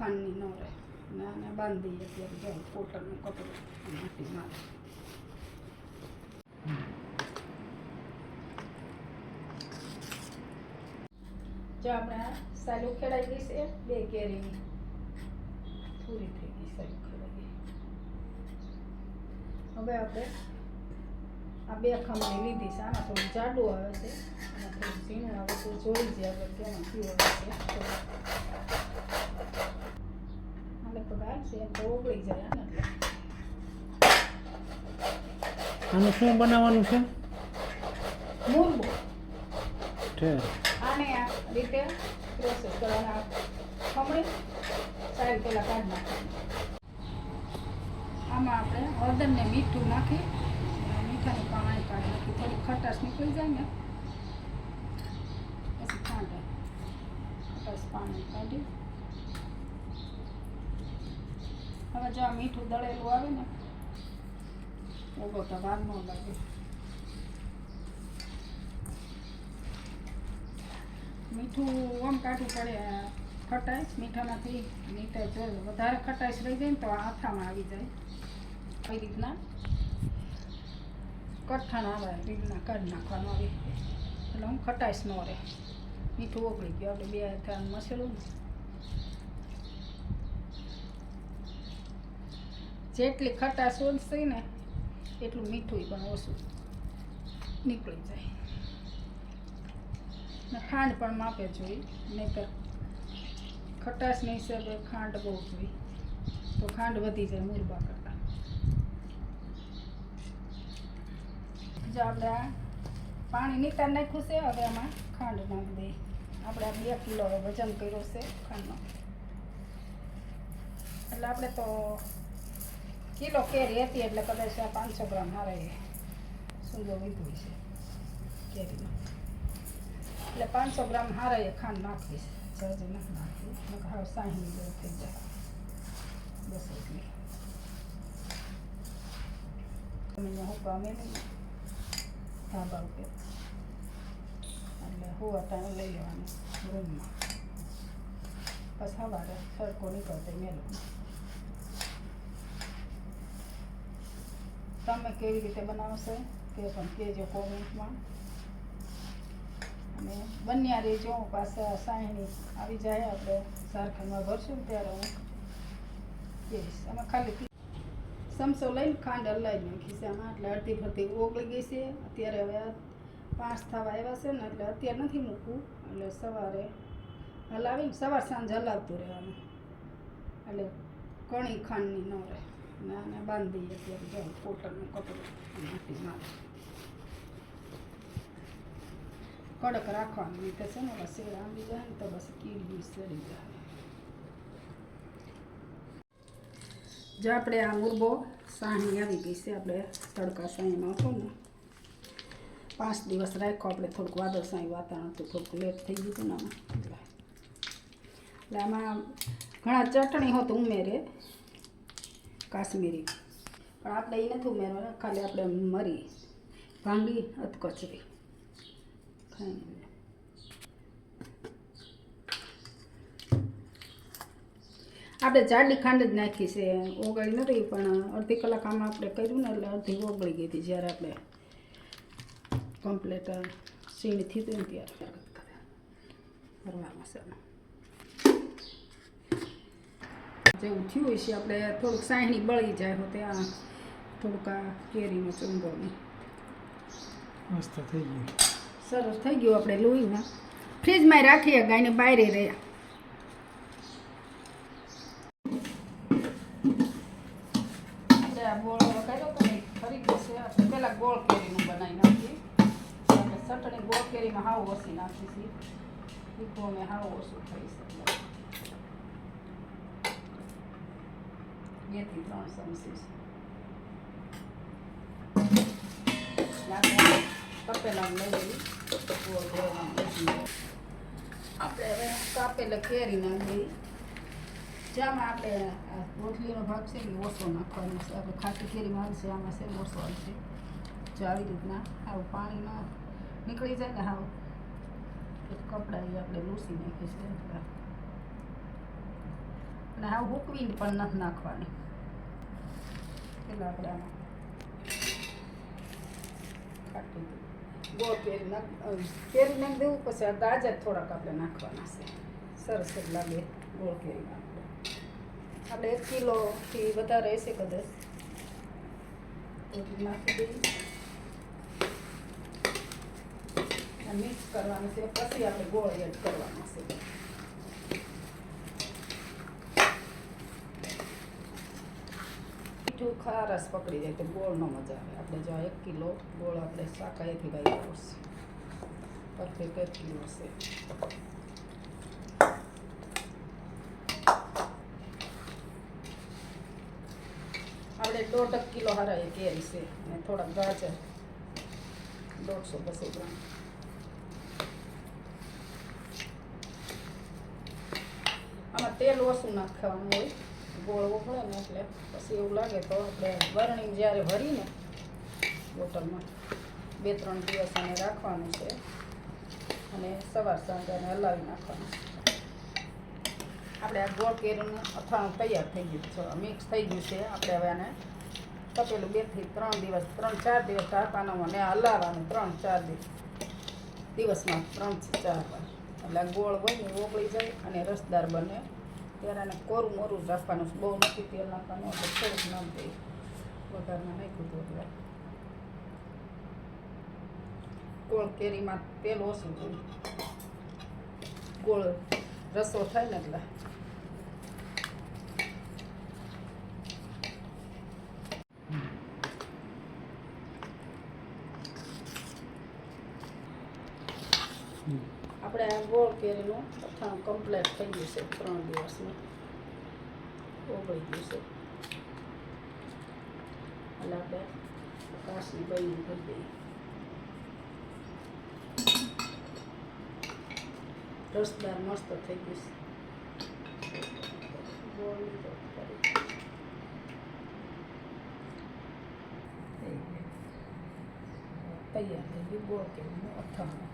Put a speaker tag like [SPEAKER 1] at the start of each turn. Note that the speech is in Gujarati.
[SPEAKER 1] ખાંડની ન રહે ને આને બાંધી દઈએ ત્યારે જાઉં કોટનનું કપડું માટી મારે જો આપણે સાલું ખેડાઈ ગઈ છે 2 કેરીની પૂરી થઈ ગઈ સાલું ખેડાઈ ગઈ હવે આપણે આ 2 ખમણી લીધી છે આમાં થોડું જાડું આવે છે અને થોડું ઝીણું આવે તો જોઈ જાય આપણે કેમાં કેવું આવે છે લગભગ આવશે એમ તો ઓગળી જાય આને એટલે
[SPEAKER 2] આનું શું બનાવવાનું છે
[SPEAKER 1] મુરબો
[SPEAKER 2] છે
[SPEAKER 1] આને આ રીતે પ્રોસેસ કરવાના ખમણી સારી પહેલાં કાઢી નાખવાની આમાં આપણે હળદર ને મીઠું નાખી મીઠાનું પાણી કાઢી નાખી થોડી ખટાશ નીકળી જાય ને પછી ખાંડ ખટાશ પાણી કાઢી હવે જો આ મીઠું દળેલું આવે ને ઓગળતા વાર ન લાગે મીઠું આમ કાઢવું પડે ખટાઈશ મીઠામાંથી મીઠાઈ જો વધારે ખટાઈશ રહી જાય ને તો આથામાં આવી જાય કઈ રીતના કઠણ આવે રીતના કાઢી નાખવાનું આવે એટલે હું ખટાઈશ ન રહે મીઠું ઓગળી ગયું આપણે 2 હાથ મસેલું ને જેટલી ખટાશ ઓછશે ને એટલું મીઠું પણ ઓછું નીકળી જાય ને ખાંડ પણ માપે જોઈએ નહીંતર ખટાશની હિસાબે ખાંડ બહુ જોઈએ તો ખાંડ વધી જાય મુરબા કરતાં જો આપણે આ પાણી નીતાર નાખ્યું છે હવે આમાં ખાંડ નાખી દઈએ આપણે આ 2 કિલો વજન કર્યો છે ખાંડનો એટલે આપણે તો કિલો કેરી હતી એટલે કદાચ 500 ગ્રામ હારે સુંદર લીધું છે કેરીમાં એટલે 500 ગ્રામ હારે ખાંડ નાખીશ જજ નથી નાખી હવે 60 જેવું થઈ જાય બસ એટલી તમે હુકા મેળવી ધાબા ઉપર એટલે હુવા ટાણે લઈ લેવાનું રૂમમાં બસ સવારે સરખો નીકળતે મેળવવાનું તમે કેવી રીતે બનાવશો તે પણ કહેજો કોમેન્ટમાં અને બન્યા રહેજો પાછા 60 આવી જાય આપણે ઝારખંડમાં ભરશું ત્યારે હું કહીશ અમે ખાલી સમસો લઈને ખાંડ હલાવી નાખી છે આમાં એટલે અડધી ફરતી ઓગળી ગઈ છે અત્યારે હવે 5 થવા આવ્યા છે ને એટલે અત્યારે નથી મૂકવું એટલે સવારે હલાવીને સવાર સાંજ હલાવતું રહેવાનું એટલે કણી ખાંડની ન રહે ને આને બાંધી દઈએ ત્યારે જાઉં કોટનનું કપડું માટી મારે કડક રાખવાનું નહીં તો છે ને શેર આંબી જાય ને તો બસ કીડી સડી જાય જો આપણે આ મુરબો સાહી આવી ગઈ છે આપણે તડકા સાહીમાં હતો ને 5 દિવસ રાખ્યો આપણે થોડુંક વાદળ સાહી વાતાવરણ હતું થોડુંક લેટ થઈ ગયું હતું ને આમાં એટલે આમાં ઘણા ચટણી હોત ઉમેરે કાશ્મીરી પણ આપણે એ નથી ઉમેરવાનું ખાલી આપણે મરી ભાંગી અધકચરી ખાઈ આપણે જાડી ખાંડ જ નાખી છે ઓગળી નથી પણ અડધી કલાક આમાં આપણે કર્યું ને એટલે અડધી ઓગળી ગઈ હતી જ્યારે આપણે કમ્પ્લેટ સીણ થયું ને ત્યારે કરવા મસાલો જેવું થયું હોય છે આપણે થોડુંક સાહણી બળી જાય તો ત્યાં થોડુંક આ કેરીનો ચૂંદોની
[SPEAKER 2] મસ્ત થઈ ગયું
[SPEAKER 1] સરસ થઈ ગયું આપણે લોહીમાં ફ્રીજમાં રાખીએ ગાયને બહાર રહ્યા ગોળ વગાડ્યો તો નહીં ફરી જશે આપણે પહેલાં ગોળ કેરીનું બનાવી નાખીએ આપણે ચટણી ગોળ કેરીમાં હાવ ઓછી નાખીશું તીખું અમે હાવ ઓછું થઈ શકે 2 થી 3 ચમચી તપેલા લઈ લઈએ આપણે હવે કાપેલા કેરી નાખી જેમાં આપણે રોટલીનો ભાગ છે એ ઓછો નાખવાનો છે આપણે ખાટી કેરીમાં આવશે આમાં છે ઓછો આવશે જો આવી રીતના આવું પાણીમાં નીકળી જાય ને હાવ કપડાં એ આપણે લૂસી નાખીશું અને આ હૂકવીને પણ નથી નાખવાની. એટલે આપણે આમાં કાઢી ગોળ કેરી નાખી દેવું. પછી આ ગાજર થોડાક આપણે નાખવાના છે. સરસ જ લાગે ગોળ કેરીમાં. આપણે 1 કિલોથી વધારે હશે કદાચ નાખી દઈએ. મિક્સ કરવાનું છે. પછી આપણે ગોળ એડ કરવાનો છે. મીઠું ખારસ પકડી જાય તો ગોળ ન મજા આવે. આપણે જો 1 કિલો ગોળ આપણે શાકાઈથી વાવી પડશે. પરફેક્ટ 1 કિલો છે. આપણે 1.5 કિલો હારા એ કેરી છે અને થોડાક ગાજર 150-200 ગ્રામ. આમાં તેલ ઓછું નાખવાનું હોય. ગોળ ઉકળે ને એટલે પછી એવું લાગે તો આપણે બરણી જ્યારે ભરીને બોટલમાં 2-3 દિવસ આને રાખવાનું છે અને સવાર સાંજ આને હલાવી નાખવાનું છે. આપણે આ ગોળ કેરીનું અથાણું તૈયાર થઈ ગયું છે. મિક્સ થઈ ગયું છે. આપણે હવે આને તપેલું 2-3 દિવસ 3-4 દિવસ ઢાંકવાનું અને હલાવવાનું 3-4 દિવસમાં 3-4 વાર. એટલે ગોળ હોય ને ઓગળી જાય અને રસદાર બને. ત્યારે આને કોરું મોરું રાખવાનું છે. બહુ નથી તેલ નાખવાનું. એટલે થોડુંક નામ દઈએ વઘારમાં નાખ્યું હતું એટલે ગોળ કેરીમાં તેલ ઓછું જોઈએ. ગોળ રસો થાય ને એટલે આપણે આ ગોળ કેરીનું અથાણું કમ્પ્લીટ થઈ ગયું છે. 3 દિવસમાં ઓગળી ગયું છે. એટલે આપણે કાચની બળી કરી દઈએ. રસદાર મસ્ત થઈ ગયું છે. ગોળની તૈયાર થઈ ગયું ગોળ કેરીનું અથાણું.